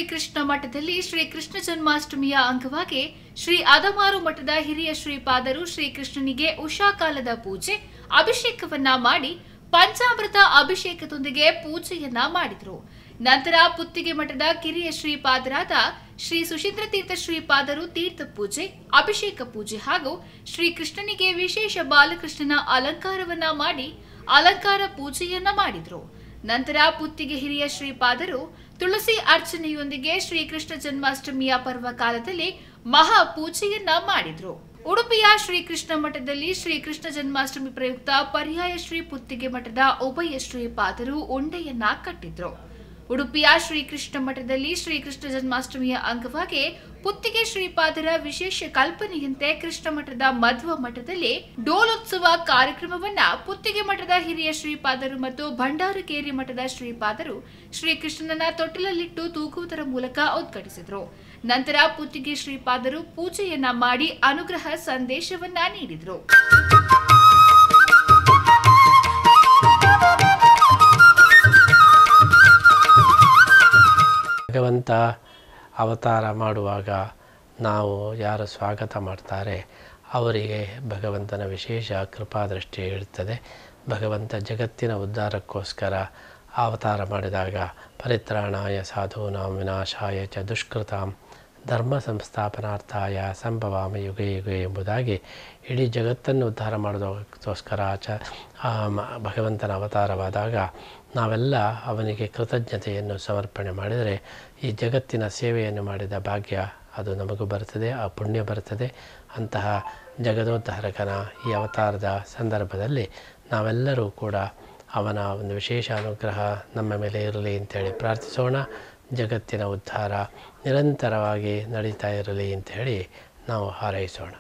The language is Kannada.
ಕೃಷ್ಣ ಮಠದಲ್ಲಿ ಶ್ರೀ ಕೃಷ್ಣ ಜನ್ಮಾಷ್ಟಮಿಯ ಅಂಗವಾಗಿ ಶ್ರೀ ಅದಮಾರು ಮಠದ ಹಿರಿಯ ಶ್ರೀಪಾದರು ಶ್ರೀಕೃಷ್ಣನಿಗೆ ಉಷಾಕಾಲದ ಪೂಜೆ ಅಭಿಷೇಕವನ್ನ ಮಾಡಿ ಪಂಚಾಮೃತ ಅಭಿಷೇಕದೊಂದಿಗೆ ಪೂಜೆಯನ್ನ ಮಾಡಿದರು. ನಂತರ ಪುತ್ತಿಗೆ ಮಠದ ಕಿರಿಯ ಶ್ರೀಪಾದರಾದ ಶ್ರೀ ಸುಶೀಂದ್ರ ತೀರ್ಥ ಶ್ರೀಪಾದರು ತೀರ್ಥ ಪೂಜೆ ಅಭಿಷೇಕ ಪೂಜೆ ಹಾಗೂ ಶ್ರೀಕೃಷ್ಣನಿಗೆ ವಿಶೇಷ ಬಾಲಕೃಷ್ಣನ ಅಲಂಕಾರವನ್ನ ಮಾಡಿ ಅಲಂಕಾರ ಪೂಜೆಯನ್ನ ಮಾಡಿದರು. ನಂತರ ಪುತ್ತಿಗೆ ಹಿರಿಯ ಶ್ರೀಪಾದರು ತುಳಸಿ ಅರ್ಚನೆಯೊಂದಿಗೆ ಶ್ರೀಕೃಷ್ಣ ಜನ್ಮಾಷ್ಟಮಿಯ ಪರ್ವಕಾಲದಲ್ಲಿ ಮಹಾ ಪೂಜೆಯನ್ನ ಮಾಡಿದ್ರು. ಉಡುಪಿಯ ಶ್ರೀಕೃಷ್ಣ ಮಠದಲ್ಲಿ ಶ್ರೀಕೃಷ್ಣ ಜನ್ಮಾಷ್ಟಮಿ ಪ್ರಯುಕ್ತ ಪರ್ಯಾಯ ಶ್ರೀ ಪುತ್ತಿಗೆ ಮಠದ ಉಭಯ ಶ್ರೀಪಾದರು ಉಂಡೆಯನ್ನ ಕಟ್ಟಿದ್ರು. ಉಡುಪಿಯ ಶ್ರೀಕೃಷ್ಣ ಮಠದಲ್ಲಿ ಶ್ರೀಕೃಷ್ಣ ಜನ್ಮಾಷ್ಟಮಿಯ ಅಂಗವಾಗಿ ಪುತ್ತಿಗೆ ಶ್ರೀಪಾದರ ವಿಶೇಷ ಕಲ್ಪನೆಯಂತೆ ಕೃಷ್ಣ ಮಠದ ಮಧ್ವ ಮಠದಲ್ಲಿ ಡೋಲೋತ್ಸವ ಕಾರ್ಯಕ್ರಮವನ್ನ ಪುತ್ತಿಗೆ ಮಠದ ಹಿರಿಯ ಶ್ರೀಪಾದರು ಮತ್ತು ಭಂಡಾರಕೇರಿ ಮಠದ ಶ್ರೀಪಾದರು ಶ್ರೀಕೃಷ್ಣನನ್ನ ತೊಟ್ಟಿಲಲ್ಲಿಟ್ಟು ತೂಗುವುದರ ಮೂಲಕ ಉದ್ಘಾಟಿಸಿದರು. ನಂತರ ಪುತ್ತಿಗೆ ಶ್ರೀಪಾದರು ಪೂಜೆಯನ್ನ ಮಾಡಿ ಅನುಗ್ರಹ ಸಂದೇಶವನ್ನ ನೀಡಿದರು. ಭಗವಂತ ಅವತಾರ ಮಾಡುವಾಗ ನಾವು ಯಾರು ಸ್ವಾಗತ ಮಾಡ್ತಾರೆ ಅವರಿಗೆ ಭಗವಂತನ ವಿಶೇಷ ಕೃಪಾದೃಷ್ಟಿ ಇರುತ್ತದೆ. ಭಗವಂತ ಜಗತ್ತಿನ ಉದ್ಧಾರಕ್ಕೋಸ್ಕರ ಅವತಾರ ಮಾಡಿದಾಗ ಪರಿತ್ರಾಣಾಯ ಸಾಧೂನಾಂ ವಿನಾಶಾಯ ಚ ದುಷ್ಕೃತಾಂ ಧರ್ಮ ಸಂಸ್ಥಾಪನಾರ್ಥಾಯ ಸಂಭವಾಮಿ ಯುಗೆ ಯುಗೆ ಎಂಬುದಾಗಿ ಇಡೀ ಜಗತ್ತನ್ನು ಉದ್ಧಾರ ಮಾಡೋದಕ್ಕೋಸ್ಕರ ಭಗವಂತನ ಅವತಾರವಾದಾಗ ನಾವೆಲ್ಲ ಅವನಿಗೆ ಕೃತಜ್ಞತೆಯನ್ನು ಸಮರ್ಪಣೆ ಮಾಡಿದರೆ ಈ ಜಗತ್ತಿನ ಸೇವೆಯನ್ನು ಮಾಡಿದ ಭಾಗ್ಯ ಅದು ನಮಗೂ ಬರ್ತದೆ, ಆ ಪುಣ್ಯ ಬರ್ತದೆ. ಅಂತಹ ಜಗದೋದ್ಧಾರಕನ ಈ ಅವತಾರದ ಸಂದರ್ಭದಲ್ಲಿ ನಾವೆಲ್ಲರೂ ಕೂಡ ಅವನ ಒಂದು ವಿಶೇಷ ಅನುಗ್ರಹ ನಮ್ಮ ಮೇಲೆ ಇರಲಿ ಅಂತೇಳಿ ಪ್ರಾರ್ಥಿಸೋಣ. ಜಗತ್ತಿನ ಉದ್ಧಾರ ನಿರಂತರವಾಗಿ ನಡೀತಾ ಇರಲಿ ಅಂಥೇಳಿ ನಾವು ಹಾರೈಸೋಣ.